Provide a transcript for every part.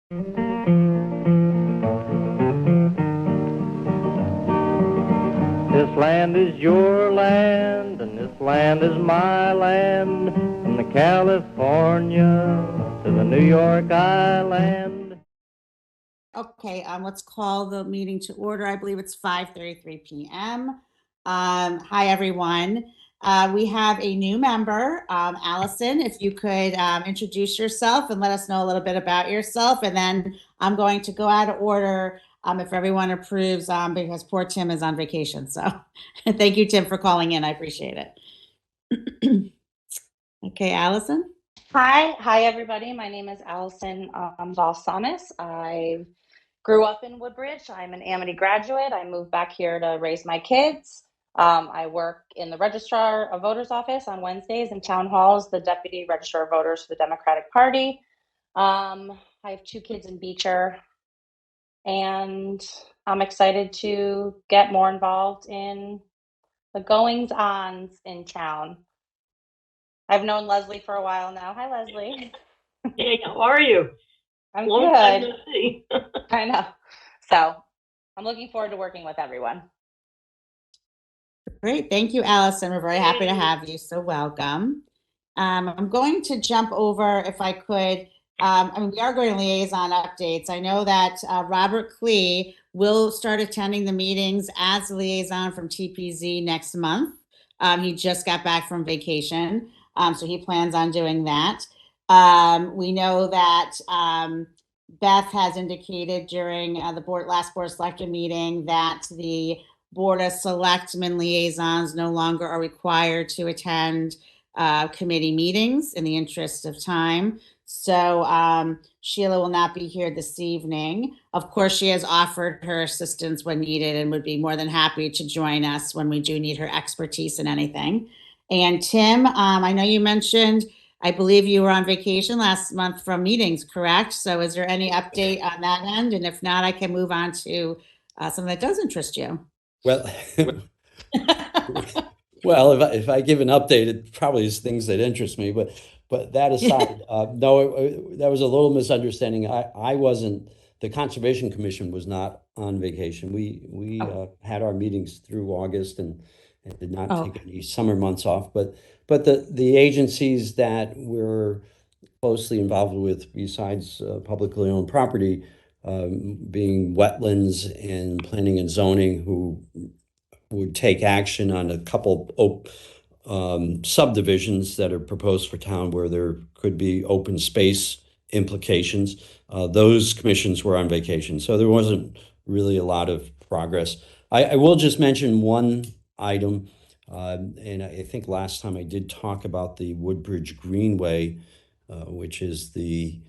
This land is your land, and this land is my land, from the California to the New York Island. Okay, let's call the meeting to order. I believe it's 5:33 p.m. Hi, everyone. We have a new member, Allison. If you could introduce yourself and let us know a little bit about yourself, and then I'm going to go out of order if everyone approves, because poor Tim is on vacation. So thank you, Tim, for calling in. I appreciate it. Okay, Allison. Hi, everybody. My name is Allison Balsamis. I grew up in Woodbridge. I'm an Amity graduate. I moved back here to raise my kids. I work in the Registrar of Voters office on Wednesdays in town halls, the Deputy Registrar of Voters for the Democratic Party. I have 2 kids in Beecher, and I'm excited to get more involved in the goings-ons in town. I've known Leslie for a while now. Hi, Leslie. Hey, how are you? I'm Long time good. no see. I know. So I'm looking forward to working with everyone. Great. Thank you, Allison. We're very happy to have you. So welcome. I'm going to jump over, if I could. We are going to liaison updates. I know that Robert Klee will start attending the meetings as a liaison from TPZ next month. He just got back from vacation, so he plans on doing that. We know that Beth has indicated during the last board of selectmen meeting that the Board of Selectmen liaisons no longer are required to attend committee meetings in the interest of time. So Sheila will not be here this evening. Of course, she has offered her assistance when needed and would be more than happy to join us when we do need her expertise in anything. And Tim, I know you mentioned, I believe you were on vacation last month from meetings, correct? So is there any update on that end? And if not, I can move on to something that does interest you. Well, well, if I give an update, it probably is things that interest me. But that aside, no, that was a little misunderstanding. I wasn't. The Conservation Commission was not on vacation. We had our meetings through August and did not take any summer months off. But the agencies that we're closely involved with, besides publicly owned property, being wetlands and planning and zoning, who would take action on a couple subdivisions that are proposed for town where there could be open space implications. Those commissions were on vacation, so there wasn't really a lot of progress. I will just mention one item, and I think last time I did talk about the Woodbridge Greenway, which is the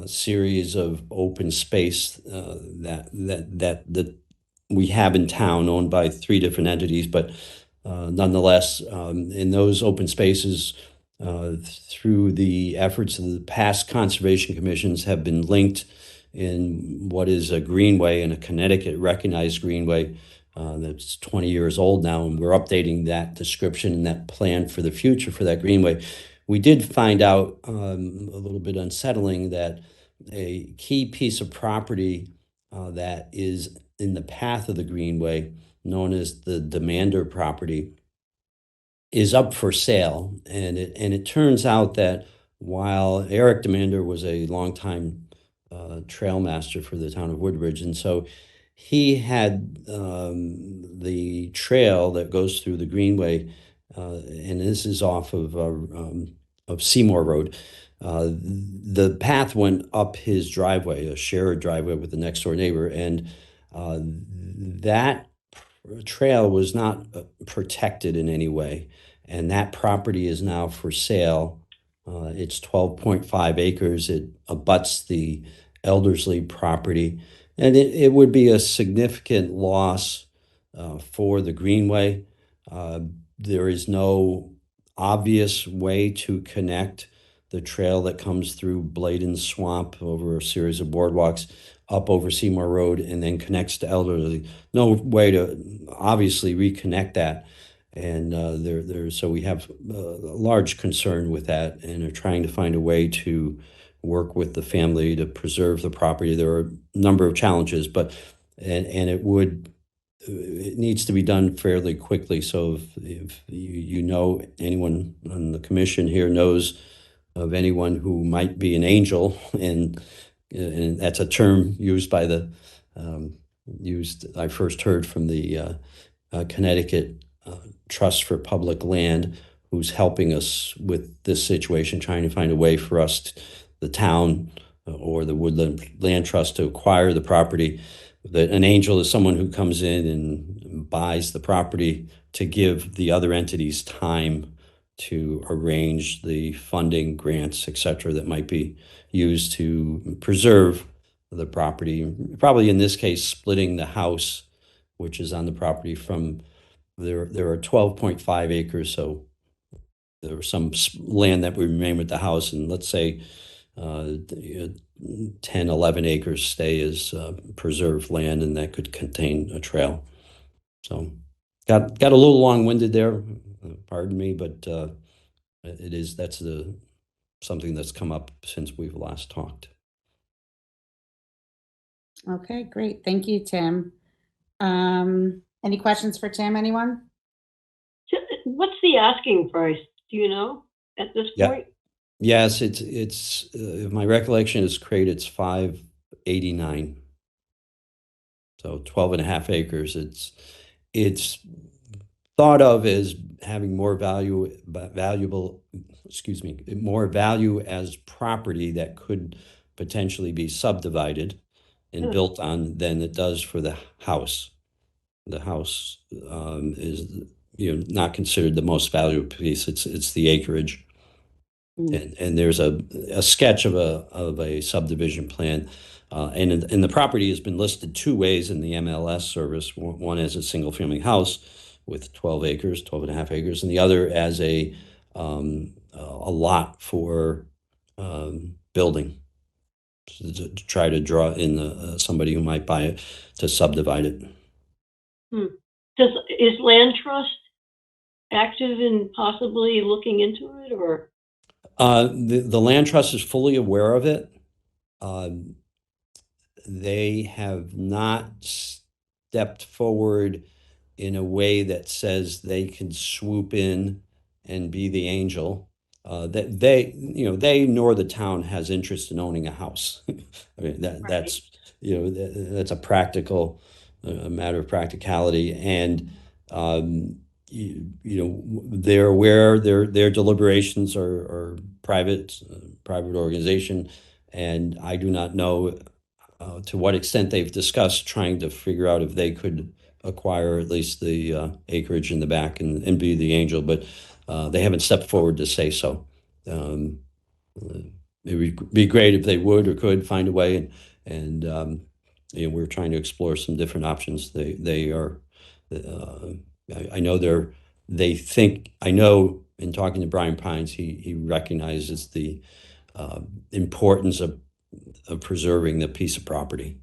series of open space that we have in town, owned by 3 different entities, but nonetheless, in those open spaces, through the efforts of the past conservation commissions, have been linked in what is a greenway and a Connecticut recognized greenway that's 20 years old now, and we're updating that description and that plan for the future for that greenway. We did find out a little bit unsettling that a key piece of property that is in the path of the greenway, known as the Demander property, is up for sale. And it turns out that while Eric Demander was a longtime trail master for the town of Woodbridge, and so he had the trail that goes through the greenway, and this is off of Seymour Road. The path went up his driveway, a shared driveway with the next door neighbor, and that trail was not protected in any way, and that property is now for sale. It's 12.5 acres. It abuts the Eldersley property, and it would be a significant loss for the greenway. There is no obvious way to connect the trail that comes through Bladen Swamp over a series of boardwalks up over Seymour Road and then connects to Elderly. No way to obviously reconnect that. And so we have a large concern with that and are trying to find a way to work with the family to preserve the property. There are a number of challenges, but and it needs to be done fairly quickly. So if you know anyone on the commission here knows of anyone who might be an angel, and that's a term used by the I first heard from the Connecticut Trust for Public Land, who's helping us with this situation, trying to find a way for us, the town or the Woodland Land Trust, to acquire the property. That an angel is someone who comes in and buys the property to give the other entities time to arrange the funding, grants, et cetera, that might be used to preserve the property. Probably in this case, splitting the house, which is on the property, from there are 12.5 acres, so there was some land that would remain with the house, and let's say 10, 11 acres stay as preserved land, and that could contain a trail. So got a little long-winded there, pardon me, but that's something that's come up since we've last talked. Okay, great. Thank you, Tim. Any questions for Tim, anyone? What's the asking price? Do you know at this Yeah. point? Yes, it's if my recollection is correct, it's 589. So 12 and a half acres. It's thought of as having more more value as property that could potentially be subdivided and built on than it does for the house. The house is not considered the most valuable piece. It's the acreage. And there's a sketch of a subdivision plan, and the property has been listed two ways in the MLS service. One as a single family house with 12 and a half acres, and the other as a lot for building, to try to draw in somebody who might buy it to subdivide it. Is Land Trust active in possibly looking into it, or? The Land Trust is fully aware of it. They have not stepped forward in a way that says they can swoop in and be the angel. That they nor the town has interest in owning a house. I mean, that's that's a practical matter of practicality, and they're aware their deliberations are private organization, and I do not know to what extent they've discussed trying to figure out if they could acquire at least the acreage in the back and be the angel, but they haven't stepped forward to say so. It would be great if they would or could find a way, and we're trying to explore some different options. They are, I know I know in talking to Brian Pines, he recognizes the importance of preserving the piece of property.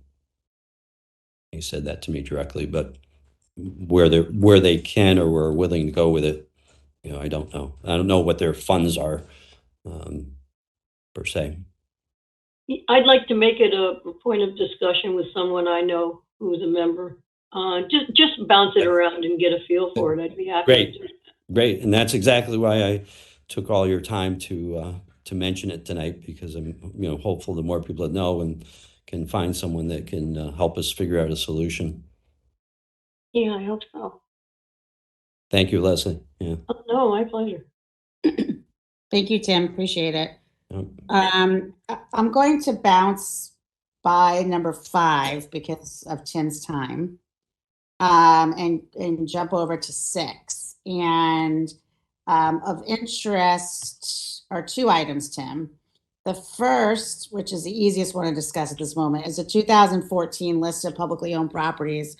He said that to me directly, but where they can or are willing to go with it, I don't know. I don't know what their funds are, per se. I'd like to make it a point of discussion with someone I know who's a member. Just bounce it around and get a feel for it. I'd be happy. Great, and that's exactly why I took all your time to mention it tonight, because I'm hopeful the more people that know and can find someone that can help us figure out a solution. Yeah, I hope so. Thank you, Leslie. Yeah. Oh, no, my pleasure. Thank you, Tim. Appreciate it. Yep. I'm going to bounce by number 5 because of Tim's time, and jump over to 6. And of interest are 2 items, Tim. The first, which is the easiest one to discuss at this moment, is a 2014 list of publicly owned properties.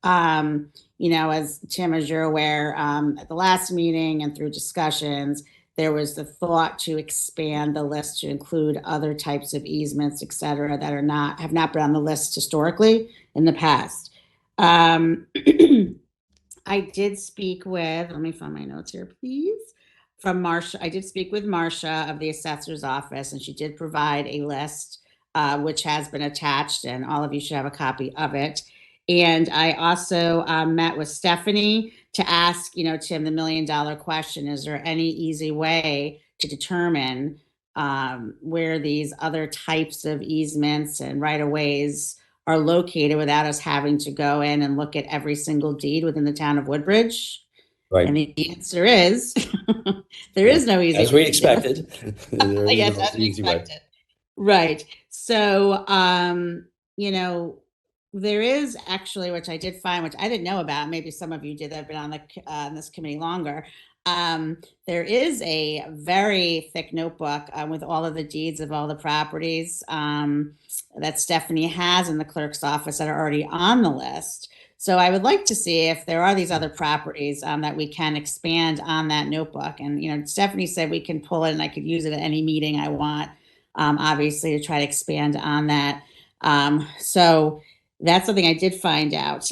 As Tim, as you're aware, at the last meeting and through discussions, there was the thought to expand the list to include other types of easements, et cetera, that have not been on the list historically in the past. I did speak with, let me find my notes here, please, from Marcia. I did speak with Marcia of the assessor's office, and she did provide a list, which has been attached, and all of you should have a copy of it. And I also met with Stephanie to ask, Tim, the $1 million question: is there any easy way to determine where these other types of easements and right-of-ways are located without us having to go in and look at every single deed within the town of Woodbridge? Right. And the answer is there is no easy As way we to do it. expected. There is Yes, no as we easy way. expected. Right. So, there is actually, which I did find, which I didn't know about, maybe some of you did that have been on this committee longer. There is a very thick notebook with all of the deeds of all the properties that Stephanie has in the clerk's office that are already on the list. So I would like to see if there are these other properties that we can expand on that notebook. And, Stephanie said we can pull it and I could use it at any meeting I want, obviously, to try to expand on that. So that's something I did find out.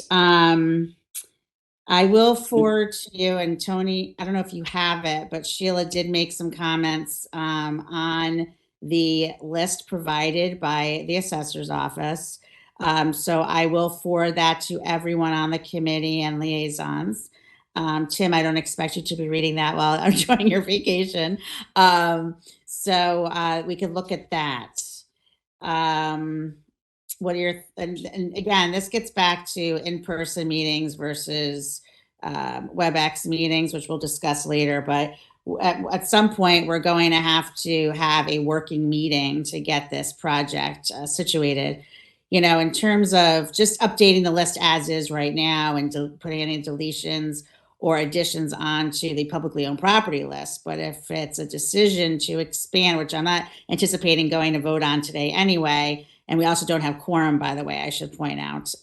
I will forward to you, and Tony, I don't know if you have it, but Sheila did make some comments on the list provided by the assessor's office. So I will forward that to everyone on the committee and liaisons. Tim, I don't expect you to be reading that while I'm enjoying your vacation. So we could look at that. What are your, and again, this gets back to in-person meetings versus WebEx meetings, which we'll discuss later, but at some point we're going to have a working meeting to get this project situated. In terms of just updating the list as is right now and putting any deletions or additions onto the publicly owned property list. But if it's a decision to expand, which I'm not anticipating going to vote on today anyway, and we also don't have quorum, by the way, I should point out.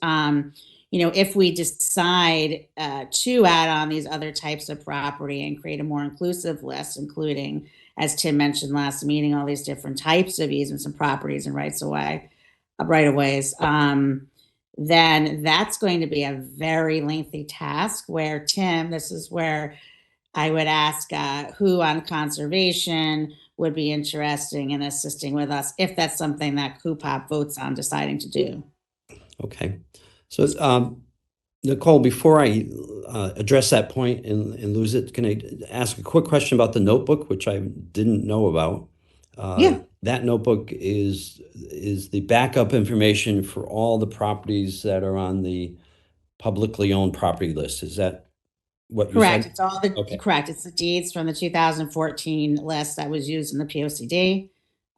If we decide to add on these other types of property and create a more inclusive list, including, as Tim mentioned last meeting, all these different types of easements and properties and right-of-ways, then that's going to be a very lengthy task where, Tim, this is where I would ask who on conservation would be interested in assisting with us if that's something that Cupop votes on deciding to do. Okay. So, Nicole, before I address that point and lose it, can I ask a quick question about the notebook, which I didn't know about? Yeah. That notebook is the backup information for all the properties that are on the publicly owned property list. Is that what you Correct. said? It's all the Okay. correct. It's the deeds from the 2014 list that was used in the POCD.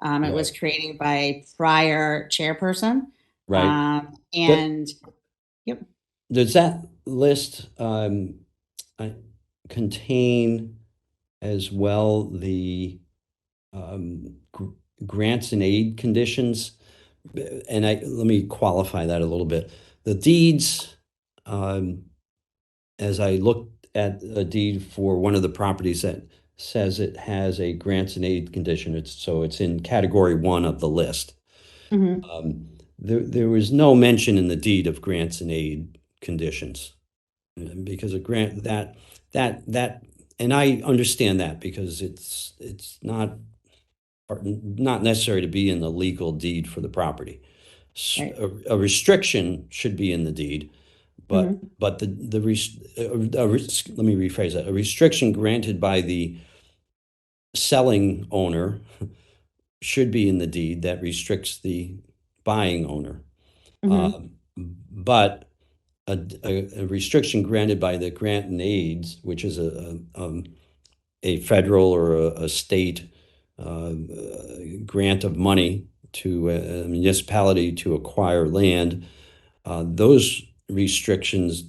It was created by a prior chairperson. Right. And yep. Does that list contain as well the grants and aid conditions? And let me qualify that a little bit. The deeds, as I looked at a deed for one of the properties that says it has a grants and aid condition, it's in category 1 of the list. There was no mention in the deed of grants and aid conditions, because a grant that and I understand that because it's not necessary to be in the legal deed for the property. Right. A restriction should be in the deed, but let me rephrase that. A restriction granted by the selling owner should be in the deed that restricts the buying owner. But a restriction granted by the grant and aids, which is a federal or a state grant of money to a municipality to acquire land, those restrictions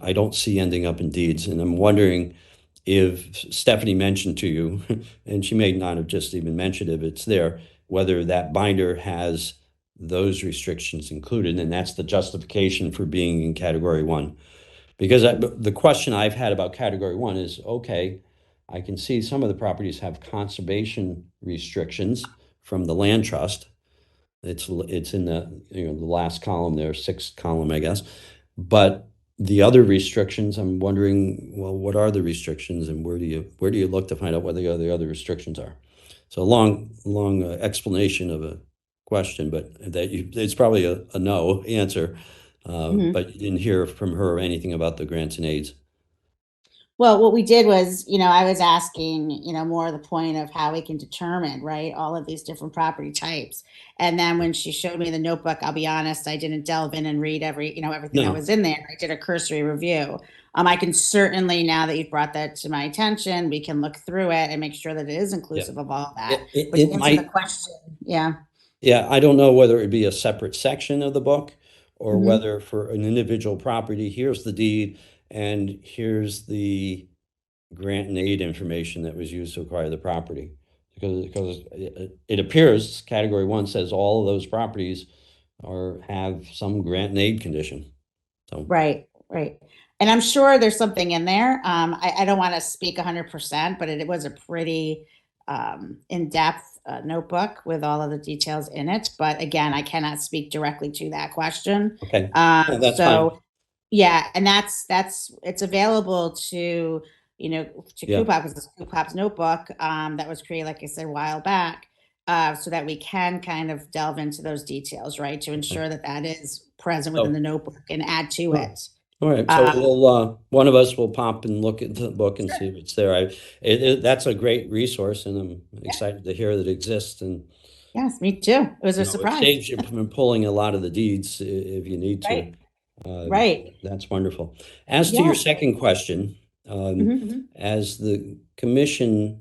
I don't see ending up in deeds. And I'm wondering if Stephanie mentioned to you, and she may not have just even mentioned it, if it's there, whether that binder has those restrictions included, and that's the justification for being in category 1. Because the question I've had about category 1 is, okay, I can see some of the properties have conservation restrictions from the land trust. It's in the the last column there, 6th column, I guess. But the other restrictions, I'm wondering, well, what are the restrictions, and where do you look to find out what the other restrictions are? So long explanation of a question, but it's probably a no answer. Mhm. But you didn't hear from her anything about the grants and aids. Well, what we did was, I was asking, more the point of how we can determine, right, all of these different property types. And then when she showed me the notebook, I'll be honest, I didn't delve in and read everything that No. was in there. I did a cursory review. I can certainly, now that you've brought that to my attention, we can look through it and make sure that it is inclusive of all that. But to It answer the might, question, yeah. yeah, I don't know whether it'd be a separate section of the book, or Mhm. whether for an individual property, here's the deed and here's the grant and aid information that was used to acquire the property. Because it appears category 1 says all of those properties have some grant and aid condition. So, Right, right. And I'm sure there's something in there. I don't want to speak 100%, but it was a pretty in-depth notebook with all of the details in it. But again, I cannot speak directly to that question. okay. Um, Yeah, that's fine. so yeah, and it's available to Yeah. Cupop, because it's Cupop's notebook that was created, like I said, a while back, so that we can kind of delve into those details, right, to ensure that that is present within So, the notebook and add to oh, it. all right. So Um, one of us will pop and look into the book and Sure. see if it's there. That's a great resource, and I'm excited to hear that it exists. And Yes, me too. It was a it surprise. saves you from pulling a lot of the deeds if you need to. Right, right. That's wonderful. As to your Yeah. second question, as the commission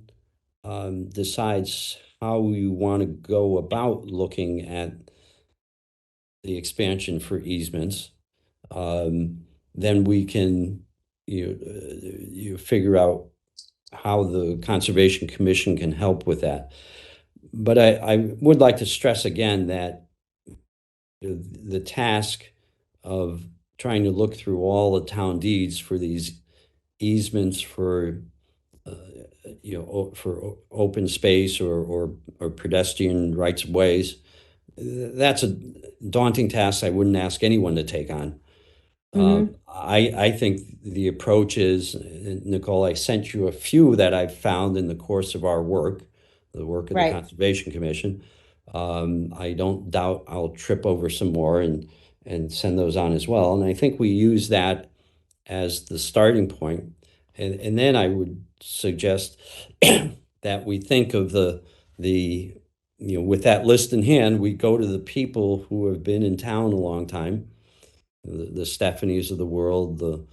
decides how you want to go about looking at the expansion for easements, then we can you figure out how the Conservation Commission can help with that. But I would like to stress again that the task of trying to look through all the town deeds for these easements for for open space or pedestrian rights of ways, that's a daunting task I wouldn't ask anyone to take on. Mhm. I think the approach is, Nicole, I sent you a few that I've found in the course of our work, the work of the Right. Conservation Commission. I don't doubt I'll trip over some more and send those on as well. And I think we use that as the starting point. And then I would suggest that we think of the with that list in hand, we go to the people who have been in town a long time, the Stephanies of the world, the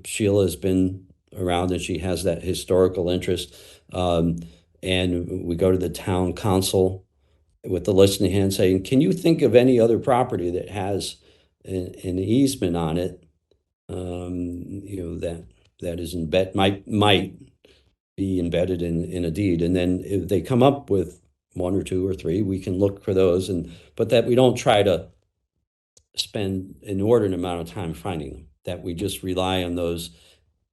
Sheila has been around and she has that historical interest. And we go to the town council with the list in hand saying, can you think of any other property that has an easement on it? That is might be embedded in a deed. And then if they come up with one or two or three, we can look for those, but that we don't try to spend an inordinate amount of time finding them, that we just rely on those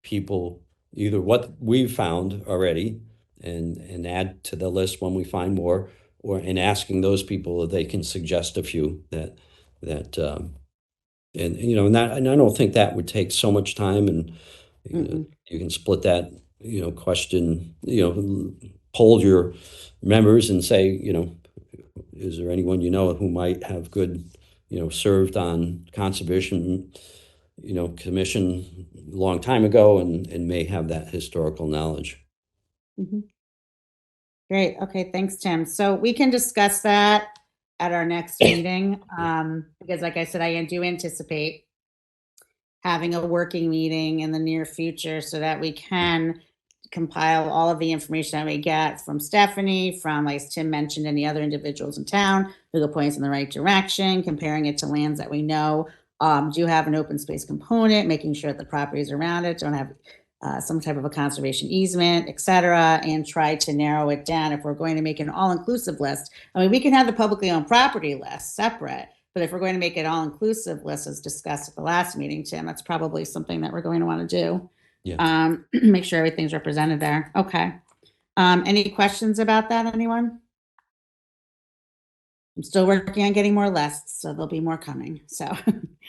people, either what we've found already and add to the list when we find more, or in asking those people if they can suggest a few that and I don't think that would take so much time, and you can split that question, poll your members and say, is there anyone who might have good, served on conservation, commission a long time ago and may have that historical knowledge. Mhm. Great. Okay. Thanks, Tim. So we can discuss that at our next meeting. Because like I said, I do anticipate having a working meeting in the near future so that we can compile all of the information that we get from Stephanie, from, as Tim mentioned, any other individuals in town who will point us in the right direction, comparing it to lands that we know do have an open space component, making sure that the properties around it don't have some type of a conservation easement, et cetera, and try to narrow it down. If we're going to make an all-inclusive list, I mean, we can have the publicly owned property list separate, but if we're going to make an all-inclusive list, as discussed at the last meeting, Tim, that's probably something that we're going to want to do. Yeah. Make sure everything's represented there. Okay. Any questions about that, anyone? I'm still working on getting more lists, so there'll be more coming. So,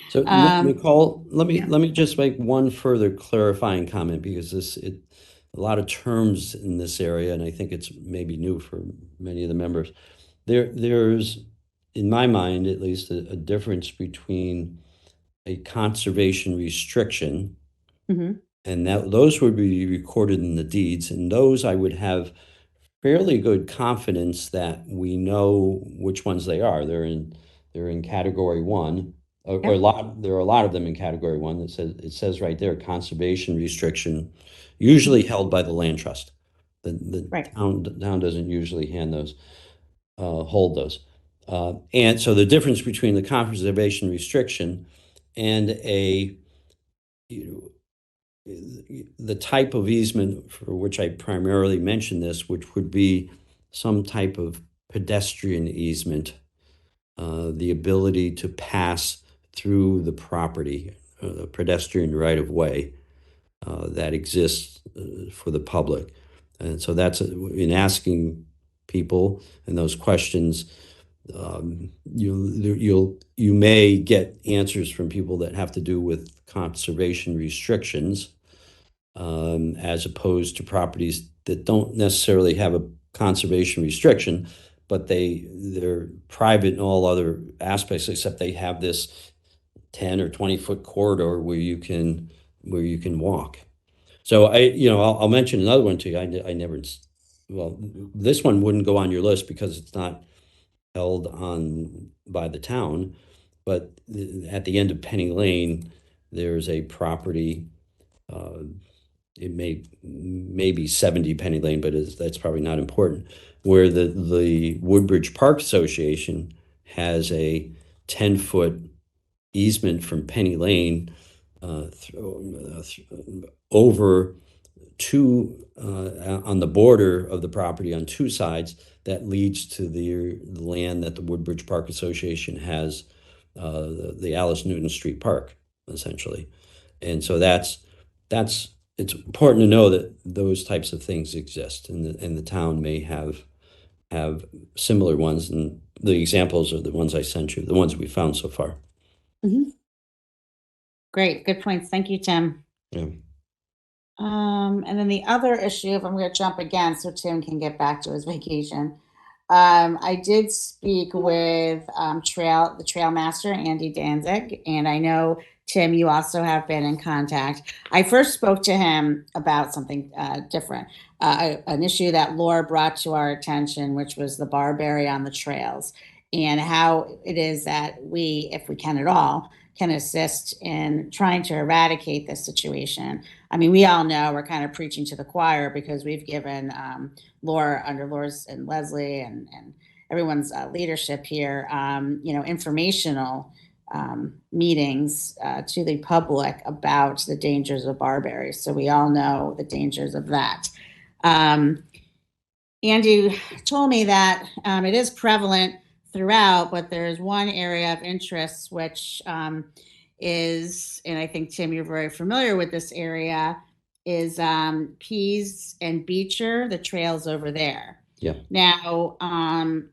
So Nicole, let yeah. me just make one further clarifying comment because a lot of terms in this area, and I think it's maybe new for many of the members. There's, in my mind at least, a difference between a conservation restriction, Mhm. and that those would be recorded in the deeds, and those I would have fairly good confidence that we know which ones they are. They're in category one, or there are a lot of them in category one that says right there, conservation restriction, usually held by the land trust. The Right. town doesn't usually hold those. And so the difference between the conservation restriction and the type of easement for which I primarily mention this, which would be some type of pedestrian easement, the ability to pass through the property, the pedestrian right of way that exists for the public. And so that's in asking people and those questions, you may get answers from people that have to do with conservation restrictions, as opposed to properties that don't necessarily have a conservation restriction, but they're private in all other aspects, except they have this 10 or 20-foot corridor where you can walk. So I'll mention another one to you. I never, well, this one wouldn't go on your list because it's not held on by the town, but at the end of Penny Lane, there's a property. It may be 70 Penny Lane, but that's probably not important. Where the Woodbridge Park Association has a 10-foot easement from Penny Lane over on the border of the property on two sides that leads to the land that the Woodbridge Park Association has, the Alice Newton Street Park, essentially. And so it's important to know that those types of things exist, and the town may have similar ones, and the examples are the ones I sent you, the ones we found so far. Mhm. Great, good points. Thank you, Tim. Yeah. And then the other issue, if I'm going to jump again so Tim can get back to his vacation. I did speak with the trail master, Andy Danzig, and I know, Tim, you also have been in contact. I first spoke to him about something different, an issue that Laura brought to our attention, which was the barberry on the trails, and how it is that we, if we can at all, can assist in trying to eradicate this situation. I mean, we all know we're kind of preaching to the choir because we've given Laura, under Laura's and Leslie and everyone's leadership here, informational meetings to the public about the dangers of barberry. So we all know the dangers of that. Andy told me that it is prevalent throughout, but there's one area of interest which is, and I think, Tim, you're very familiar with this area, is Pease and Beecher, the trails over there. Yeah. Now, and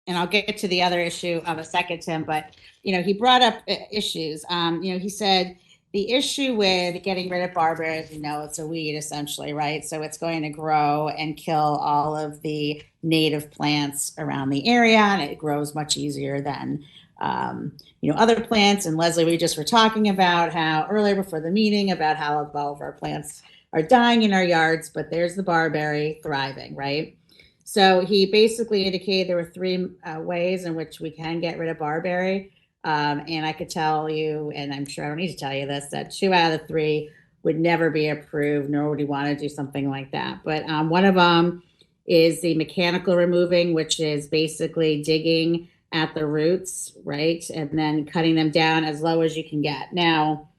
I'll get to the other issue of a second, Tim, but, he brought up issues. He said the issue with getting rid of barberry, as it's a weed essentially, right? So it's going to grow and kill all of the native plants around the area, and it grows much easier than other plants. And Leslie, we just were talking about how earlier before the meeting about how all of our plants are dying in our yards, but there's the barberry thriving, right? So he basically indicated there were three ways in which we can get rid of barberry. And I could tell you, and I'm sure I don't need to tell you this, that 2 out of the 3 would never be approved, nor would he want to do something like that. But one of them is the mechanical removing, which is basically digging at the roots, right? And then cutting them down as low as you can get. Now,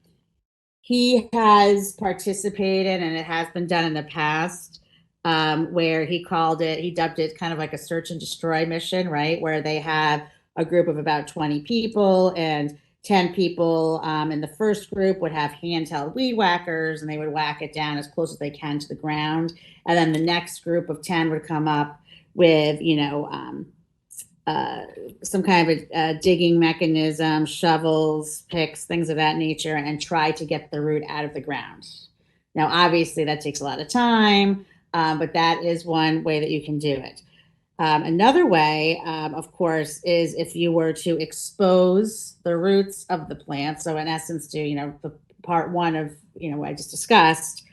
he has participated, and it has been done in the past, where he dubbed it kind of like a search and destroy mission, right? Where they have a group of about 20 people, and 10 people in the first group would have handheld weed whackers, and they would whack it down as close as they can to the ground. And then the next group of 10 would come up with, uh, some kind of a digging mechanism, shovels, picks, things of that nature, and try to get the root out of the ground. Now, obviously, that takes a lot of time, but that is one way that you can do it. Another way, of course, is if you were to expose the roots of the plant. So, in essence, do the part one of what I just discussed,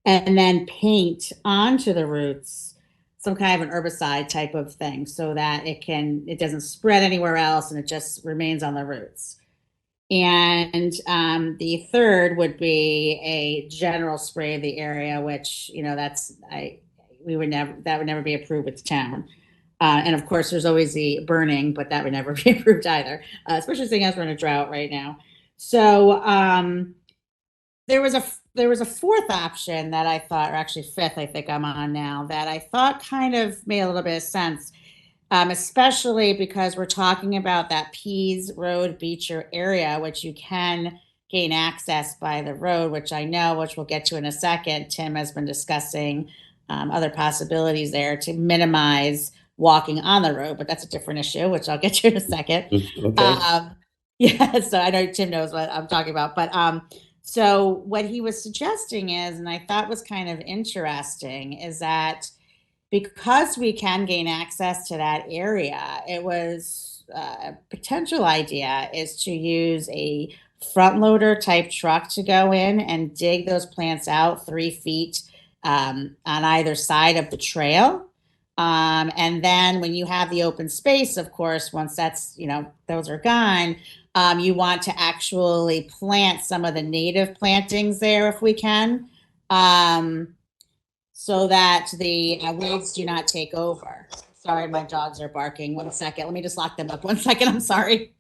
and then paint onto the roots some kind of an herbicide type of thing, so that it doesn't spread anywhere else and it just remains on the roots. And the third would be a general spray of the area, which we would never that would never be approved with the town. And of course, there's always the burning, but that would never be approved either, especially seeing as we're in a drought right now. So there was a fourth option that I thought, or actually fifth, I think I'm on now, that I thought kind of made a little bit of sense, especially because we're talking about that Pease Road Beecher area, which you can gain access by the road, which I know, which we'll get to in a second. Tim has been discussing other possibilities there to minimize walking on the road, but that's a different issue, which I'll get to in a second. Okay. Yeah, so I know Tim knows what I'm talking about, but so what he was suggesting is, and I thought was kind of interesting, is that because we can gain access to that area, it was a potential idea is to use a front loader type truck to go in and dig those plants out 3 feet on either side of the trail. And then when you have the open space, of course, once those are gone, you want to actually plant some of the native plantings there if we can. So that the weeds do not take over. Sorry, my dogs are barking. 1 second. Let me just lock them up. 1 second. I'm sorry.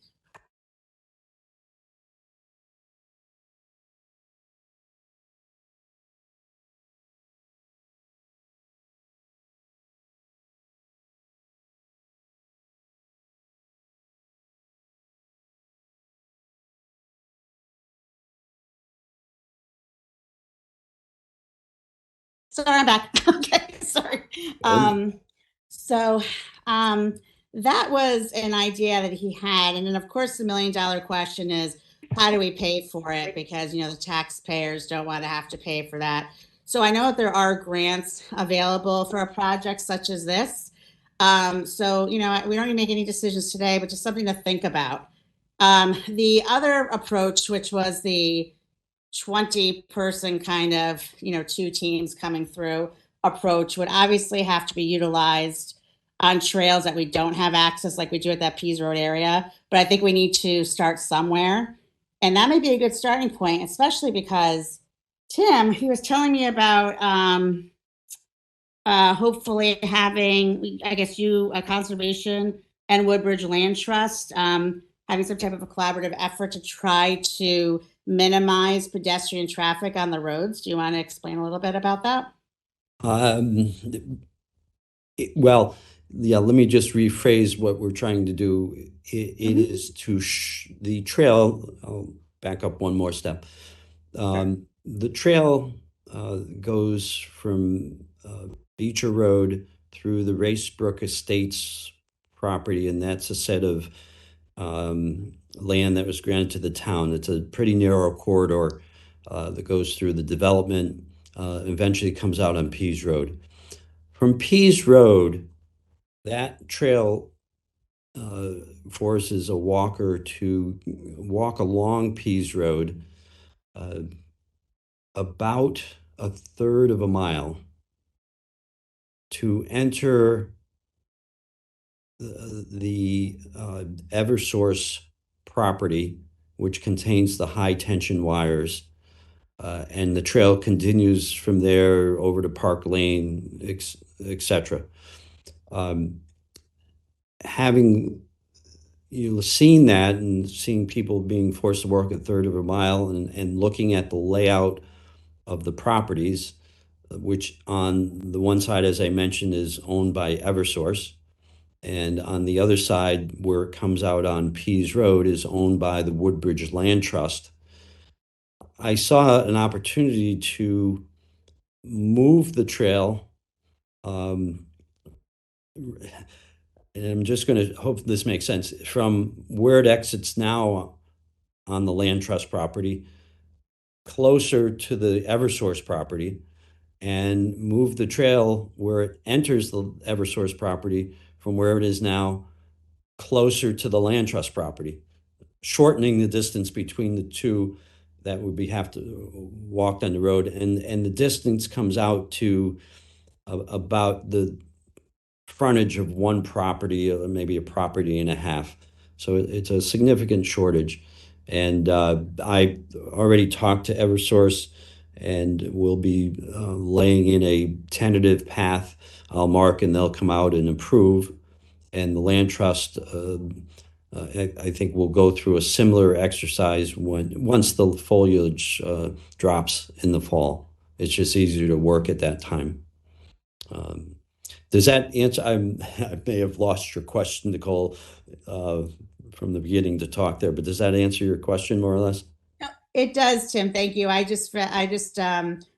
Sorry, I'm back. Okay, sorry. So that was an idea that he had. And then, of course, the $1 million question is, how do we pay for it? Because, the taxpayers don't want to have to pay for that. So I know that there are grants available for a project such as this. So, we don't even make any decisions today, but just something to think about. The other approach, which was the 20-person kind of, two teams coming through approach, would obviously have to be utilized on trails that we don't have access like we do at that Pease Road area. But I think we need to start somewhere. And that may be a good starting point, especially because Tim, he was telling me about hopefully having, I guess a conservation and Woodbridge Land Trust, having some type of a collaborative effort to try to minimize pedestrian traffic on the roads. Do you want to explain a little bit about that? Well, yeah, let me just rephrase what we're trying to do. It is to the trail. I'll back up one more step. The trail goes from Beecher Road through the Racebrook Estates property, and that's a set of land that was granted to the town. It's a pretty narrow corridor that goes through the development, eventually comes out on Pease Road. From Pease Road, that trail forces a walker to walk along Pease Road about a third of a mile to enter the Eversource property, which contains the high tension wires. And the trail continues from there over to Park Lane, etc. Having seen that and seeing people being forced to walk a third of a mile and looking at the layout of the properties, which on the one side, as I mentioned, is owned by Eversource, and on the other side, where it comes out on Pease Road, is owned by the Woodbridge Land Trust. I saw an opportunity to move the trail and I'm just going to hope this makes sense, from where it exits now on the land trust property, closer to the Eversource property, and move the trail where it enters the Eversource property from where it is now closer to the land trust property, shortening the distance between the two that would be have to walk down the road. And the distance comes out to about the frontage of one property, or maybe a property and a half. So it's a significant shortage. And I already talked to Eversource, and we'll be laying in a tentative path. I'll mark, and they'll come out and approve. And the land trust, I think, will go through a similar exercise once the foliage drops in the fall. It's just easier to work at that time. Does that answer? I may have lost your question, Nicole, from the beginning to talk there, but does that answer your question more or less? It does, Tim. Thank you. I just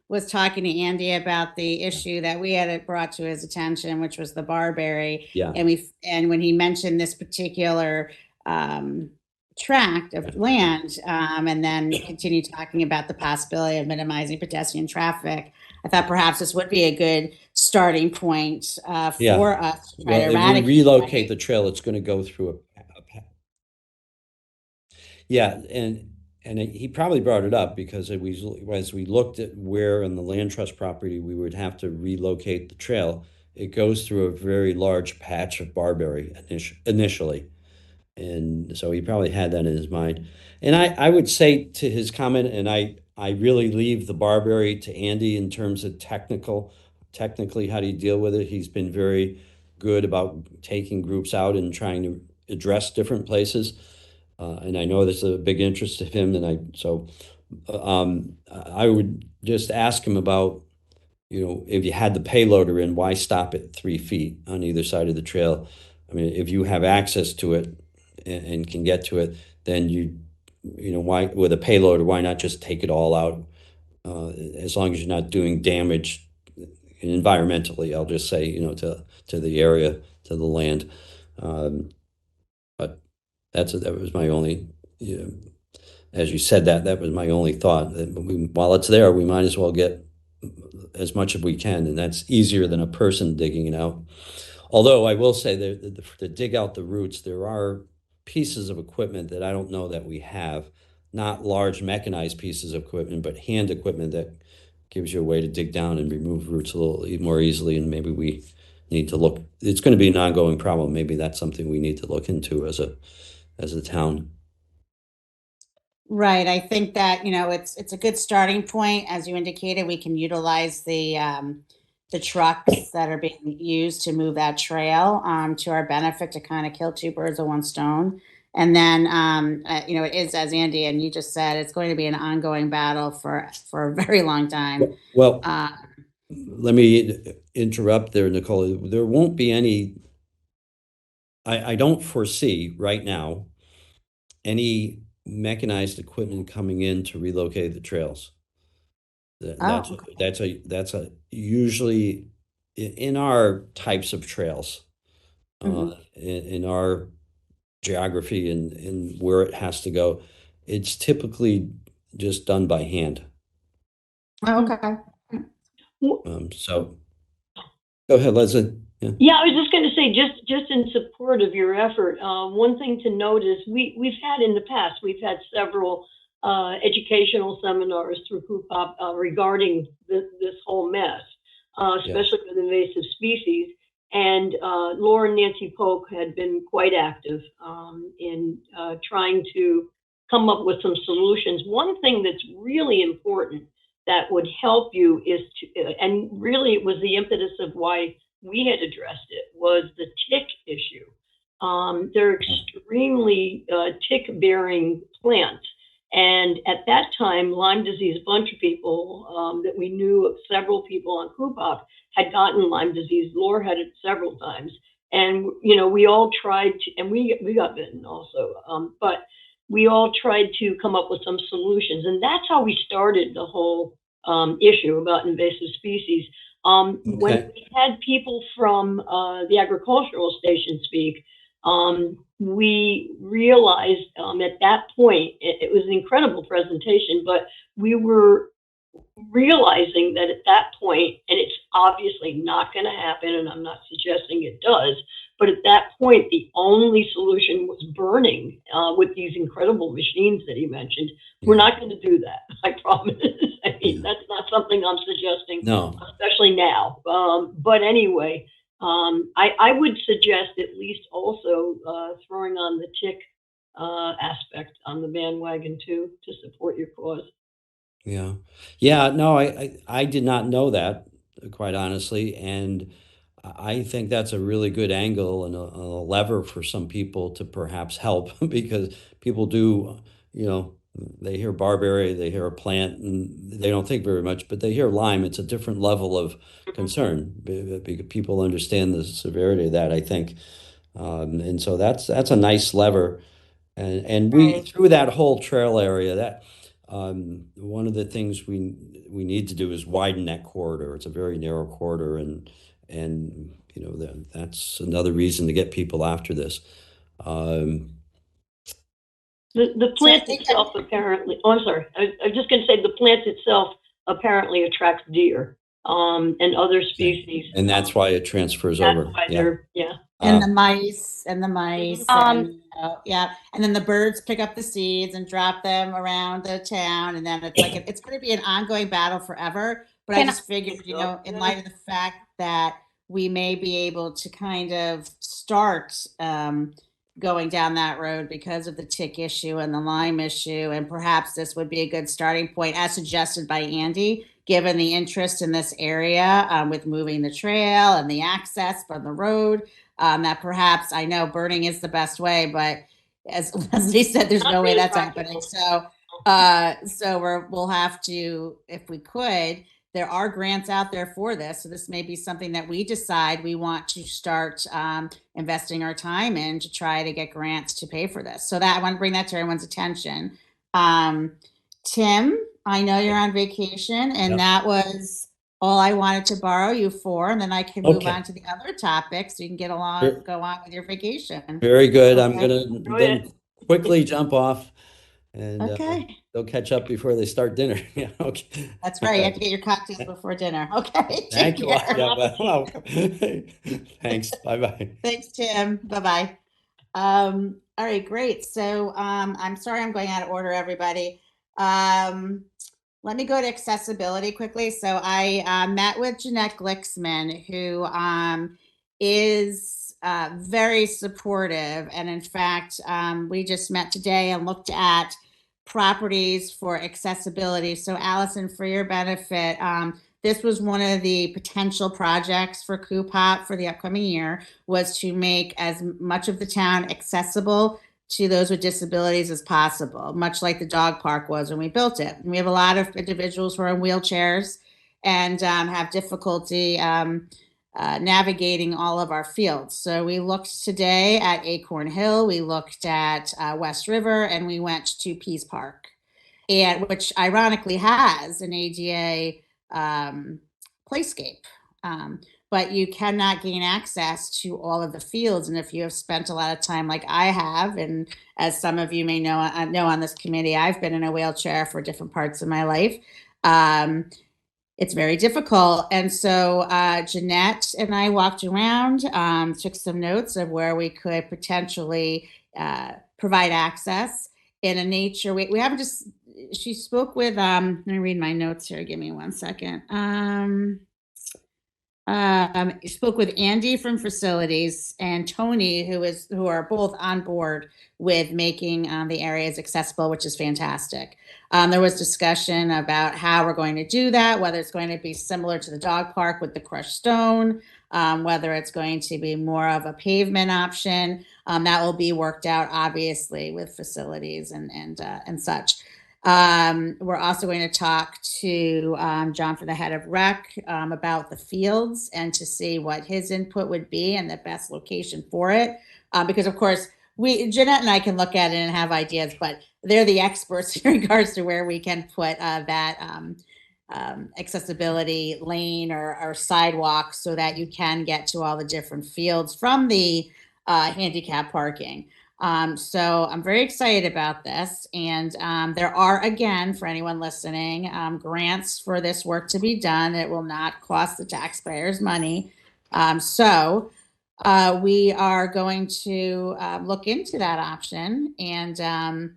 was talking to Andy about the issue that we had brought to his attention, which was the barberry. Yeah. And when he mentioned this particular tract of land, and then continued talking about the possibility of minimizing pedestrian traffic, I thought perhaps this would be a good starting point for us to try to Well, if eradicate. we relocate the trail, it's going to go through a yeah, and he probably brought it up because as we looked at where on the land trust property we would have to relocate the trail, it goes through a very large patch of barberry initially. And so he probably had that in his mind. And I would say to his comment, and I really leave the barberry to Andy in terms of technically how do you deal with it. He's been very good about taking groups out and trying to address different places. And I know there's a big interest of him, and I would just ask him about, if you had the payloader in, why stop at 3 feet on either side of the trail? I mean, if you have access to it and can get to it, then why with a payloader, why not just take it all out? As long as you're not doing damage environmentally, I'll just say, to the area, to the land. But that was my only, as you said, that was my only thought. While it's there, we might as well get as much as we can, and that's easier than a person digging it out. Although I will say that to dig out the roots, there are pieces of equipment that I don't know that we have, not large mechanized pieces of equipment, but hand equipment that gives you a way to dig down and remove roots a little more easily. And maybe we need to look, it's going to be an ongoing problem. Maybe that's something we need to look into as a town. Right. I think that, it's a good starting point. As you indicated, we can utilize the trucks that are being used to move that trail to our benefit to kind of kill two birds with one stone. And then, it is, as Andy and you just said, it's going to be an ongoing battle for a very long time. Well, let me interrupt there, Nicole. There won't be any, I don't foresee right now any mechanized equipment coming in to relocate the trails. That's a usually in our types of trails, in our geography and where it has to go, it's typically just done by hand. Oh, okay. So go ahead, Leslie. Yeah, I was just going to say, just in support of your effort, one thing to note is we've had in the past, we've had several educational seminars through Cupop regarding this whole mess, especially with invasive species. And Laura and Nancy Polk had been quite active in trying to come up with some solutions. One thing that's really important that would help you is to, and really it was the impetus of why we had addressed it, was the tick issue. They're extremely tick-bearing plants. And at that time, Lyme disease, a bunch of people that we knew of, several people on Cupop had gotten Lyme disease. Laura had it several times. And, we all tried to, and we got bitten also, but we all tried to come up with some solutions. And that's how we started the whole issue about invasive species. When Okay. we had people from the agricultural station speak, we realized at that point, it was an incredible presentation, but we were realizing that at that point, and it's obviously not going to happen, and I'm not suggesting it does, but at that point, the only solution was burning with these incredible machines that he mentioned. We're not going to do that, I promise. I mean, that's not something I'm suggesting, No. especially now. But anyway, I would suggest at least also throwing on the tick aspect on the bandwagon too, to support your cause. Yeah. Yeah, no, I did not know that, quite honestly, and I think that's a really good angle and a lever for some people to perhaps help because people do, you know, they hear barberry, they hear a plant, and they don't think very much, but they hear Lyme. It's a different level of concern because people understand the severity of that, I think. And so that's a nice lever. And we Right. through that whole trail area, that one of the things we need to do is widen that corridor. It's a very narrow corridor, and you know that's another reason to get people after this. Um, The So I plant think that, itself apparently, oh, I'm sorry, I'm just going to say the plant itself apparently attracts deer and other species. and that's why it transfers That's over. why Yeah. they're, yeah. and Uh, the mice and the mice Um, and yeah, and then the birds pick up the seeds and drop them around the town, and then it's like it's going to be an ongoing battle forever. But I can just figured, in light of the fact that we may be able to kind of start going down that road because of the tick issue and the Lyme issue, and perhaps this would be a good starting point, as suggested by Andy, given the interest in this area with moving the trail and the access from the road. That perhaps, I know burning is the best way, but as Leslie said, there's Not no way really that's practical. happening. So we'll have to, if we could, there are grants out there for this. So this may be something that we decide we want to start investing our time in to try to get grants to pay for this. So that I want to bring that to everyone's attention. Tim, I know you're on vacation, and yeah. that was all I wanted to borrow you for, and then I can move Okay. on to the other topics so you can get along, Ver- go on with your vacation. Very good. I'm Okay. gonna then quickly jump off, and Okay. they'll catch up before they start dinner. Yeah. Okay. That's All right. You have right. to get your cocktails before dinner. Okay. Take Thank you. care. Yeah, welcome. Thanks. Bye bye. Thanks, Tim. Bye-bye. All right, great. So I'm sorry I'm going out of order, everybody. Let me go to accessibility quickly. So I met with Jeanette Glicksman, who is very supportive. And in fact, we just met today and looked at properties for accessibility. So Allison, for your benefit, this was one of the potential projects for Cupop for the upcoming year, was to make as much of the town accessible to those with disabilities as possible, much like the dog park was when we built it. And we have a lot of individuals who are in wheelchairs and have difficulty navigating all of our fields. So we looked today at Acorn Hill, we looked at West River, and we went to Peace Park, and which ironically has an ADA playscape. But you cannot gain access to all of the fields. And if you have spent a lot of time like I have, and as some of you may know on this committee, I've been in a wheelchair for different parts of my life. It's very difficult. And so Jeanette and I walked around, took some notes of where we could potentially provide access in a nature. We haven't just, she spoke with, let me read my notes here. Give me 1 second. Spoke with Andy from facilities and Tony, who are both on board with making the areas accessible, which is fantastic. There was discussion about how we're going to do that, whether it's going to be similar to the dog park with the crushed stone, whether it's going to be more of a pavement option. That will be worked out, obviously, with facilities and such. We're also going to talk to John, for the head of rec, about the fields and to see what his input would be and the best location for it. Because of course, Jeanette and I can look at it and have ideas, but they're the experts in regards to where we can put that accessibility lane or sidewalk so that you can get to all the different fields from the handicap parking. So I'm very excited about this. And there are, again, for anyone listening, grants for this work to be done. It will not cost the taxpayers money. So we are going to look into that option and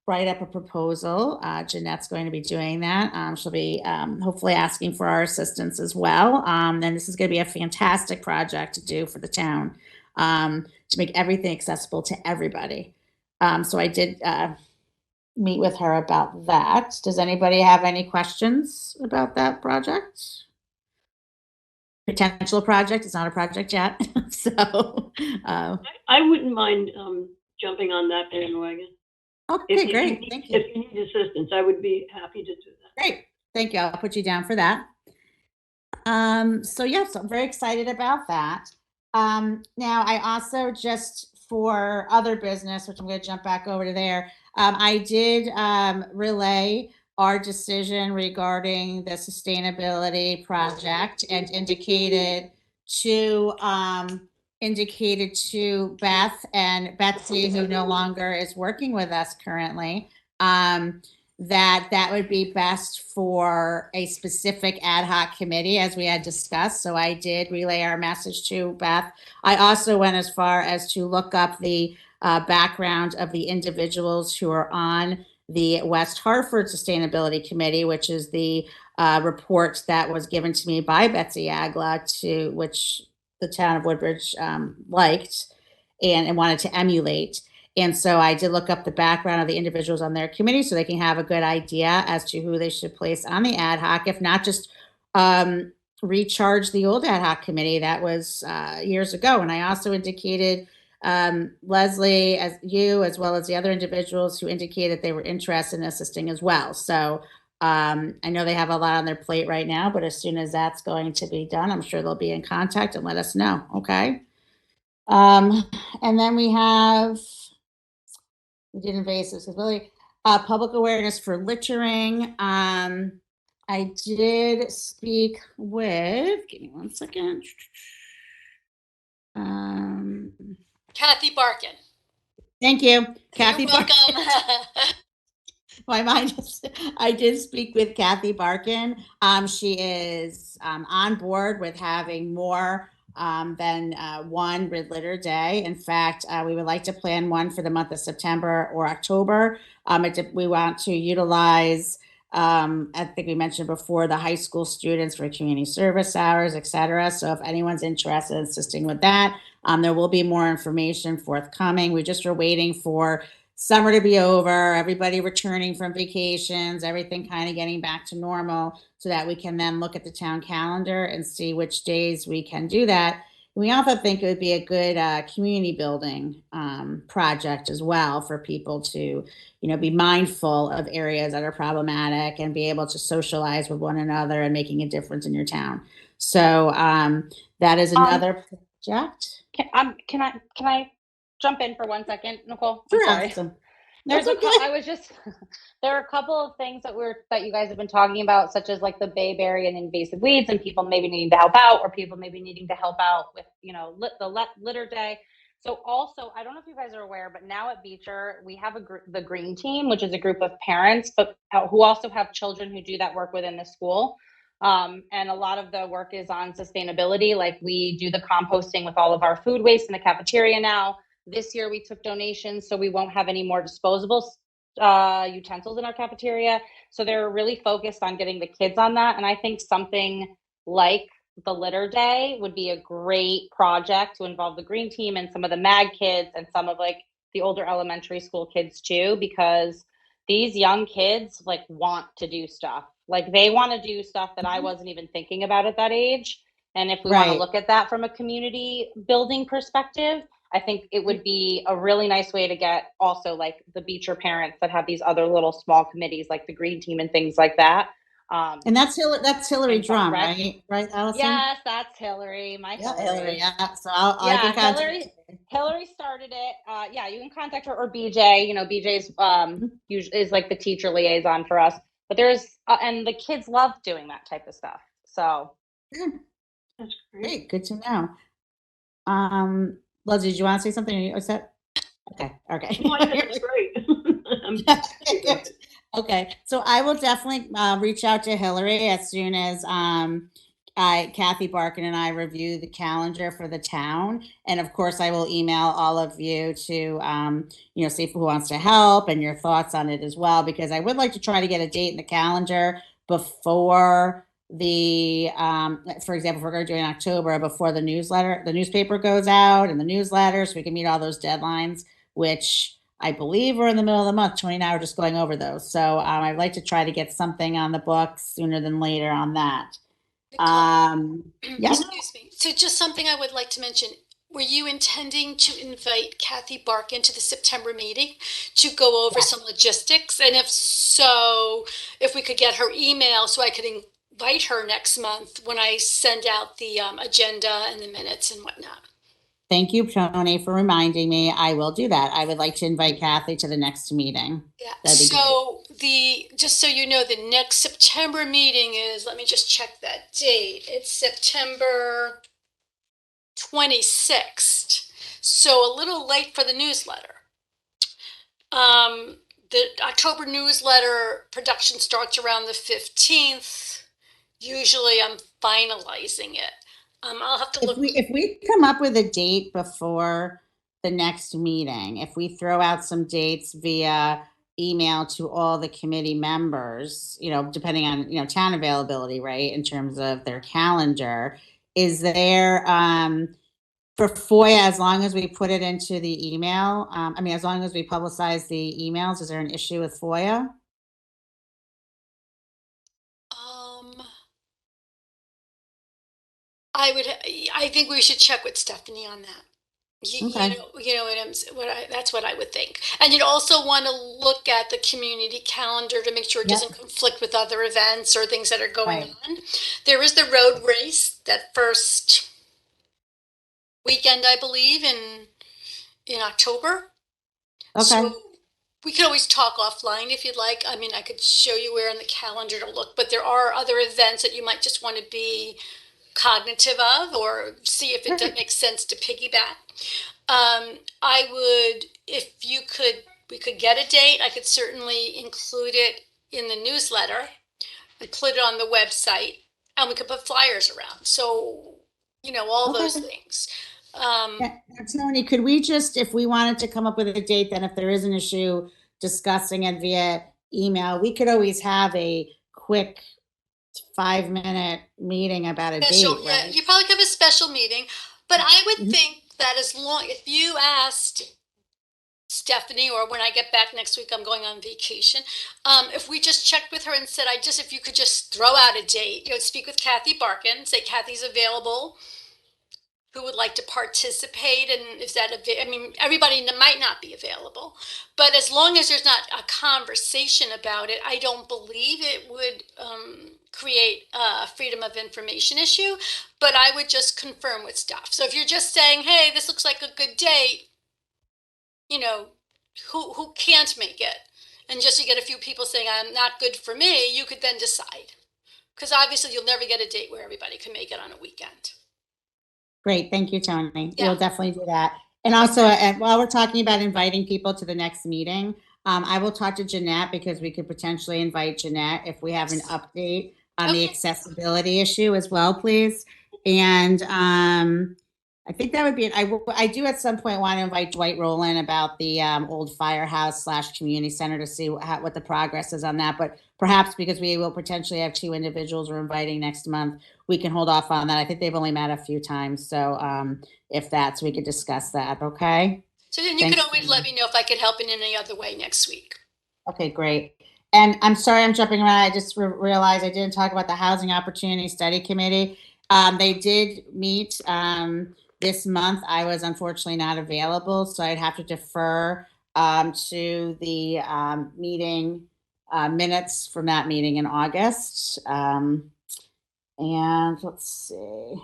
write up a proposal. Jeanette's going to be doing that. She'll be hopefully asking for our assistance as well. And this is going to be a fantastic project to do for the town to make everything accessible to everybody. So I did meet with her about that. Does anybody have any questions about that project? Potential project. It's not a project yet. So I wouldn't mind jumping on that bandwagon. Okay, great. Thank you. If you need assistance, I would be happy to do that. Great. Thank you. I'll put you down for that. So yes, I'm very excited about that. Now I also, just for other business, which I'm going to jump back over to there, I did relay our decision regarding the sustainability project and indicated to Beth and Betsy, who no longer is working with us currently, that would be best for a specific ad hoc committee, as we had discussed. So I did relay our message to Beth. I also went as far as to look up the background of the individuals who are on the West Hartford Sustainability Committee, which is the report that was given to me by Betsy Agla, to which the town of Woodbridge liked and wanted to emulate. And so I did look up the background of the individuals on their committee so they can have a good idea as to who they should place on the ad hoc, if not just recharge the old ad hoc committee that was years ago. And I also indicated Leslie, as well as the other individuals who indicated they were interested in assisting as well. So I know they have a lot on their plate right now, but as soon as that's going to be done, I'm sure they'll be in contact and let us know. Okay. And then we did invasive disability, public awareness for littering. I did speak with, give me 1 second. Kathy Barkin. Thank you, Kathy. You're welcome. My mind I did speak with Kathy Barkin. She is on board with having more than one Red Litter Day. In fact, we would like to plan one for the month of September or October. We want to utilize, I think we mentioned before, the high school students for community service hours, et cetera. So if anyone's interested in assisting with that, there will be more information forthcoming. We just are waiting for summer to be over, everybody returning from vacations, everything kind of getting back to normal, so that we can then look at the town calendar and see which days we can do that. We also think it would be a good community building project as well, for people to, be mindful of areas that are problematic and be able to socialize with one another and making a difference in your town. So that is another project. Can I jump in for 1 second, Nicole? Sure. I'm sorry. Awesome. There are a couple of things that you guys have been talking about, such as like the bayberry and invasive weeds, and people maybe needing to help out, or people maybe needing to help out with, the litter day. So also, I don't know if you guys are aware, but now at Beecher, we have the green team, which is a group of parents, but who also have children who do that work within the school. And a lot of the work is on sustainability. Like, we do the composting with all of our food waste in the cafeteria now. This year we took donations, so we won't have any more disposable utensils in our cafeteria. So they're really focused on getting the kids on that. And I think something like the litter day would be a great project to involve the green team and some of the MAG kids and some of like the older elementary school kids too, because these young kids like want to do stuff. Like, they want to do stuff that I wasn't even thinking about at that age. And if we want to look at that from a community building perspective, I think it would be a really nice way to get also like the Beecher parents that have these other little small committees like the green team and things like that. And that's Hillary Drum, right? Right, Allison? Yes, that's Hillary. Hillary. Yeah. So Hillary started it. Yeah, you can contact her, or BJ. BJ's usually is like the teacher liaison for us. but and the kids love doing that type of stuff. So Good. That's great. Great, good to know. Leslie, did you want to say something? Is that okay? Okay. No, I said that's great. Okay, good. Okay, so I will definitely reach out to Hillary as soon as Kathy Barkin and I review the calendar for the town, and of course I will email all of you to see who wants to help and your thoughts on it as well, because I would like to try to get a date in the calendar before the for example, if we're going to do it in October, before the newspaper goes out and the newsletter, so we can meet all those deadlines, which I believe we're in the middle of the month. Tony and I were just going over those. So I'd like to try to get something on the books sooner than later on that. Yes. Excuse me. So just something I would like to mention. Were you intending to invite Kathy Barkin to the September meeting to go over some logistics? And if so, if we could get her email so I could invite her next month when I send out the agenda and the minutes and whatnot. Thank you, Tony, for reminding me. I will do that. I would like to invite Kathy to the next meeting. Yeah. That'd be So just so you know, the next September meeting is, let me just check that date. It's September 26th. So a little late for the newsletter. The October newsletter production starts around the 15th. Usually I'm finalizing it. I'll have to look. If we come up with a date before the next meeting, if we throw out some dates via email to all the committee members, depending on, town availability, right, in terms of their calendar, is there, for FOIA, as long as we put it into the email, as long as we publicize the emails, is there an issue with FOIA? I think we should check with Stephanie on that. Okay. That's what I would think. And you'd also want to look at the community calendar to make sure it doesn't conflict with other events or things that are going on. There is the road race that first weekend, I believe, in October. Okay. So we could always talk offline if you'd like. I mean, I could show you where on the calendar to look, but there are other events that you might just want to be cognitive of or see if it makes sense to piggyback. I would, if we could get a date, I could certainly include it in the newsletter and put it on the website, and we could put flyers around. So, all those things. Tony, could we just, if we wanted to come up with a date, then if there is an issue, discussing it via email, we could always have a quick 5-minute meeting about a date, right? Yeah, you probably could have a special meeting, but I would think that if you asked Stephanie, or when I get back next week, I'm going on vacation. If we just checked with her and said, if you could just throw out a date, speak with Kathy Barkin, say Kathy's available, who would like to participate, and is that everybody might not be available, but as long as there's not a conversation about it, I don't believe it would create a freedom of information issue. But I would just confirm with staff. So if you're just saying, hey, this looks like a good date, who can't make it, and just you get a few people saying I'm not good for me, you could then decide, because obviously you'll never get a date where everybody can make it on a weekend. Great. Thank you, Tony. Yeah. We'll definitely do that. And also, while we're talking about inviting people to the next meeting, I will talk to Jeanette, because we could potentially invite Jeanette if we have an update on the accessibility issue as well, please. And I think that would be it. I do at some point want to invite Dwight Rowland about the old firehouse / community center to see what the progress is on that. But perhaps because we will potentially have 2 individuals we're inviting next month, we can hold off on that. I think they've only met a few times. So if that's, we could discuss that. Okay. So then you could always let me know if I could help in any other way next week. Okay, great. And I'm sorry I'm jumping around. I just realized I didn't talk about the Housing Opportunity Study Committee. They did meet this month. I was unfortunately not available, so I'd have to defer to the meeting minutes from that meeting in August. And let's see,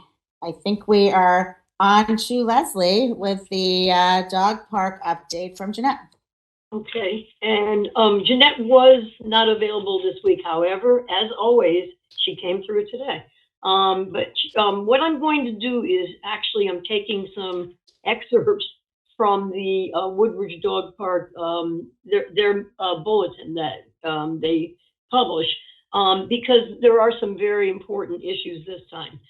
I think we are on to Leslie with the dog park update from Jeanette. Okay, and Jeanette was not available this week. However, as always, she came through today. What I'm going to do is actually I'm taking some excerpts from the Woodbridge Dog Park their bulletin that they publish because there are some very important issues this time.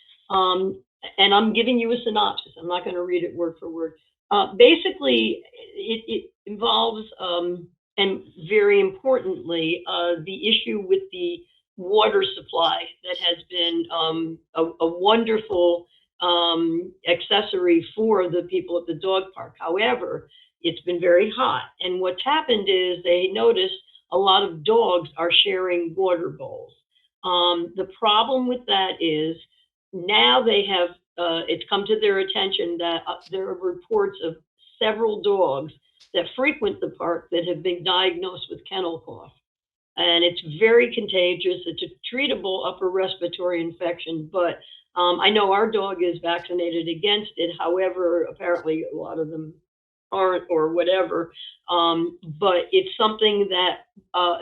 And I'm giving you a synopsis. I'm not going to read it word for word. Basically, it involves, and very importantly, the issue with the water supply that has been a wonderful accessory for the people at the dog park. However, it's been very hot. And what's happened is they noticed a lot of dogs are sharing water bowls. The problem with that is now they have it's come to their attention that there are reports of several dogs that frequent the park that have been diagnosed with kennel cough. And it's very contagious. It's a treatable upper respiratory infection, but I know our dog is vaccinated against it. However, apparently a lot of them aren't or whatever. But it's something that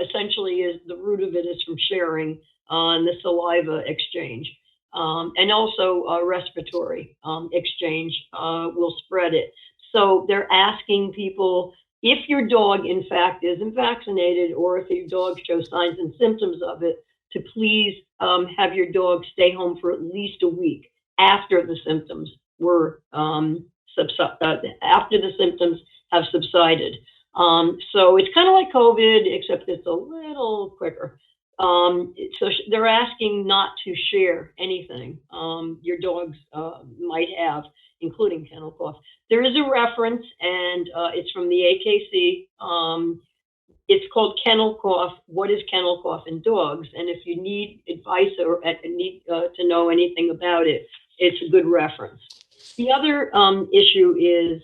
essentially is the root of it is from sharing and the saliva exchange. And also respiratory exchange will spread it. So they're asking people, if your dog in fact isn't vaccinated or if your dog shows signs and symptoms of it, to please have your dog stay home for at least a week after the symptoms were after the symptoms have subsided. So it's kind of like COVID, except it's a little quicker. So they're asking not to share anything your dogs might have, including kennel cough. There is a reference, and it's from the AKC. It's called Kennel Cough. What is kennel cough in dogs? And if you need advice or need to know anything about it, it's a good reference. The other issue is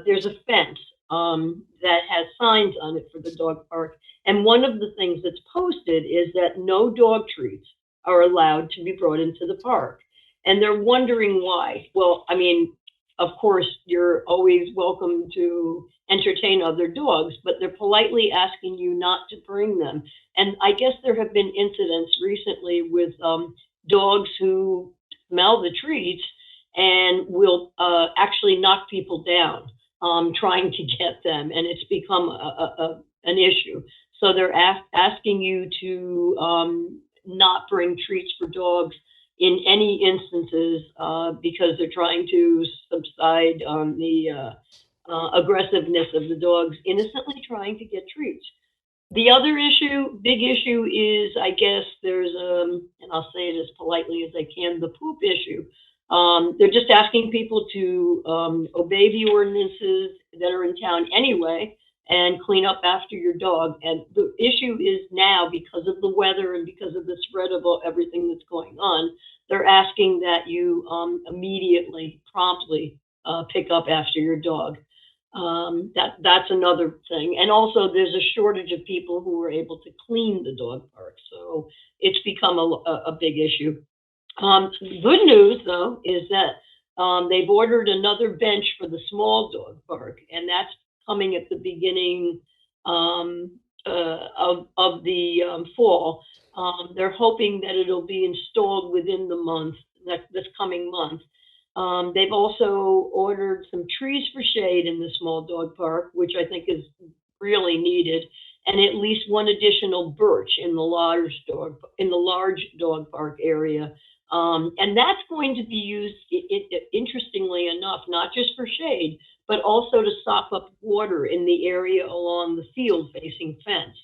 there's a fence that has signs on it for the dog park. And one of the things that's posted is that no dog treats are allowed to be brought into the park. And they're wondering why. Well, I mean, of course, you're always welcome to entertain other dogs, but they're politely asking you not to bring them. And I guess there have been incidents recently with dogs who smell the treats and will actually knock people down trying to get them. And it's become an issue. So they're asking you to not bring treats for dogs in any instances because they're trying to subside on the aggressiveness of the dogs innocently trying to get treats. The other issue, big issue, is I guess there's and I'll say it as politely as I can, the poop issue. They're just asking people to obey the ordinances that are in town anyway and clean up after your dog. And the issue is now, because of the weather and because of the spread of everything that's going on, they're asking that you immediately, promptly pick up after your dog. That's another thing. And also there's a shortage of people who are able to clean the dog park. So it's become a big issue. Good news, though, is that they've ordered another bench for the small dog park, and that's coming at the beginning of the fall. They're hoping that it'll be installed within the month, this coming month. They've also ordered some trees for shade in the small dog park, which I think is really needed, and at least one additional birch in the large dog park area. And that's going to be used, interestingly enough, not just for shade, but also to sop up water in the area along the field facing fence.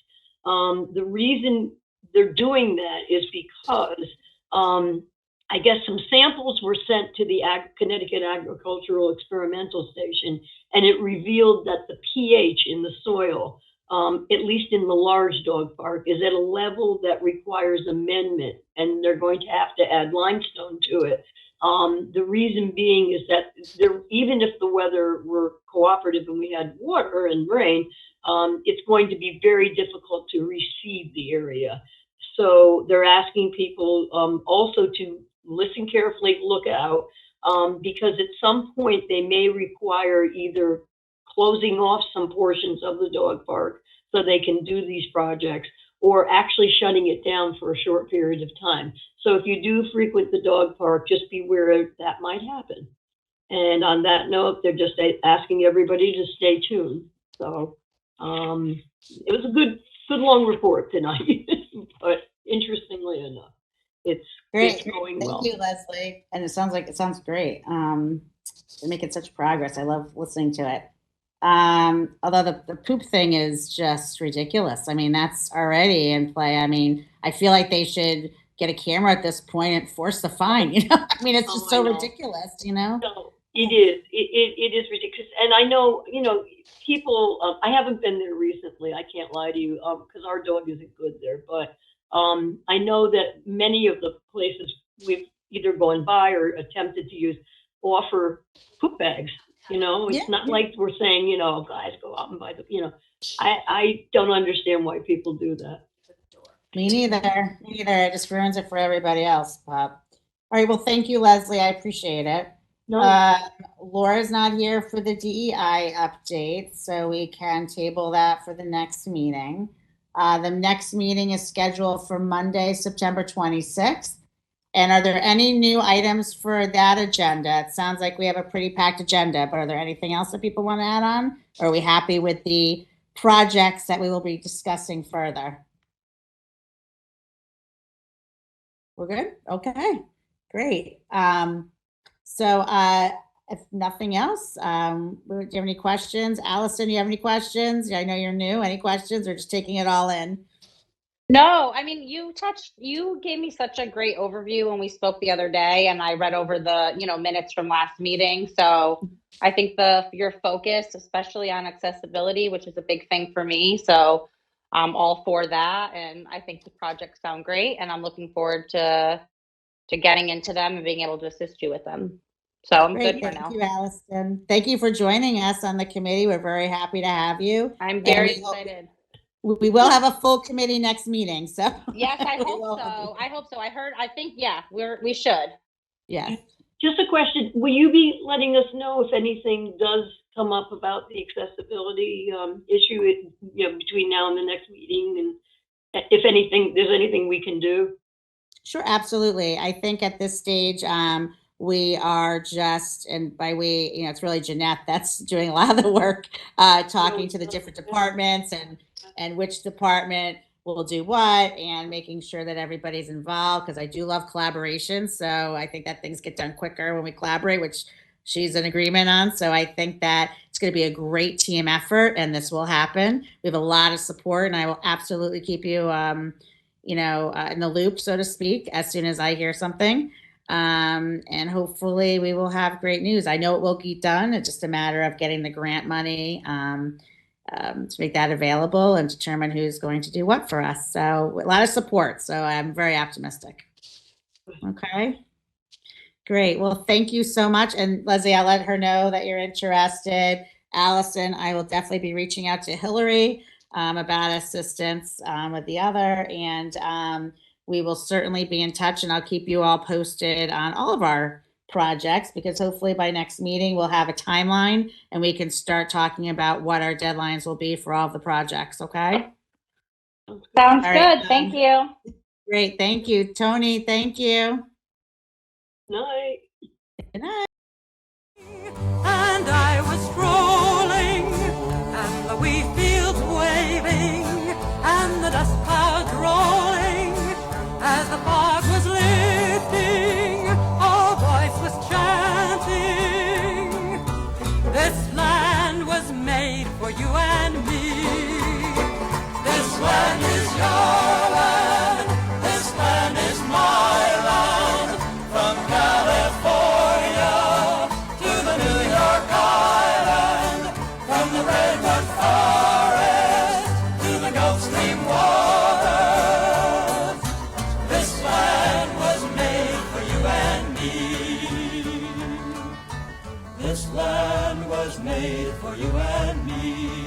The reason they're doing that is because I guess some samples were sent to the Connecticut Agricultural Experimental Station, and it revealed that the pH in the soil, at least in the large dog park, is at a level that requires amendment, and they're going to have to add limestone to it. The reason being is that even if the weather were cooperative and we had water and rain, it's going to be very difficult to reseed the area. So they're asking people also to listen carefully, look out, because at some point they may require either closing off some portions of the dog park so they can do these projects, or actually shutting it down for a short period of time. So if you do frequent the dog park, just beware that might happen. And on that note, they're just asking everybody to stay tuned. So it was a good long report tonight, but interestingly enough, it's going well. Thank you, Leslie. And it sounds great. They're making such progress. I love listening to it. Although the poop thing is just ridiculous. I mean, that's already in play. I mean, I feel like they should get a camera at this point and force the fine, you know? I mean, it's just so ridiculous, you know? No, it is. It is ridiculous. And I know, you know, people, I haven't been there recently. I can't lie to you, because our dog isn't good there. But I know that many of the places we've either gone by or attempted to use offer poop bags. You know, it's not like we're saying, you know, guys, go out and buy the, you know, I don't understand why people do that. Me neither. It just ruins it for everybody else, Bob. All right. Well, thank you, Leslie. I appreciate it. No. Laura's not here for the DEI update, so we can table that for the next meeting. The next meeting is scheduled for Monday, September 26th. And are there any new items for that agenda? It sounds like we have a pretty packed agenda, but are there anything else that people want to add on? Or are we happy with the projects that we will be discussing further? We're good? Okay, great. So if nothing else, do you have any questions? Allison, do you have any questions? I know you're new. Any questions or just taking it all in? No, I mean, you gave me such a great overview when we spoke the other day, and I read over the, you know, minutes from last meeting. So I think your focus, especially on accessibility, which is a big thing for me. So I'm all for that. And I think the projects sound great, and I'm looking forward to getting into them and being able to assist you with them. So I'm good for now. Thank you, Allison. Thank you for joining us on the committee. We're very happy to have you. I'm very excited. We will have a full committee next meeting, so. Yes, I hope so. We should. Yes. Just a question, will you be letting us know if anything does come up about the accessibility issue, you know, between now and the next meeting, and if there's anything we can do? Sure, absolutely. I think at this stage, we are just, and by we, you know, it's really Jeanette that's doing a lot of the work, talking to the different departments and which department will do what, and making sure that everybody's involved, because I do love collaboration. So I think that things get done quicker when we collaborate, which she's in agreement on. So I think that it's going to be a great team effort, and this will happen. We have a lot of support, and I will absolutely keep you, you know, in the loop, so to speak, as soon as I hear something. And hopefully we will have great news. I know it will get done. It's just a matter of getting the grant money, to make that available and determine who's going to do what for us. So a lot of support. So I'm very optimistic. Okay. Great. Well, thank you so much. And Leslie, I'll let her know that you're interested. Allison, I will definitely be reaching out to Hillary about assistance with the other. And we will certainly be in touch, and I'll keep you all posted on all of our projects, because hopefully by next meeting we'll have a timeline and we can start talking about what our deadlines will be for all of the projects. Okay. Sounds good. Thank you. Great. Thank you, Tony. Thank you. Night. Good night. And I was strolling, and the wheat fields waving, and the dust clouds rolling, as the fog was lifting, a voice was chanting, this land was made for you and me. This land is your land, this land is my land, from California to the New York Island, from the redwood forest to the Gulf Stream waters. This land was made for you and me. This land was made for you and me.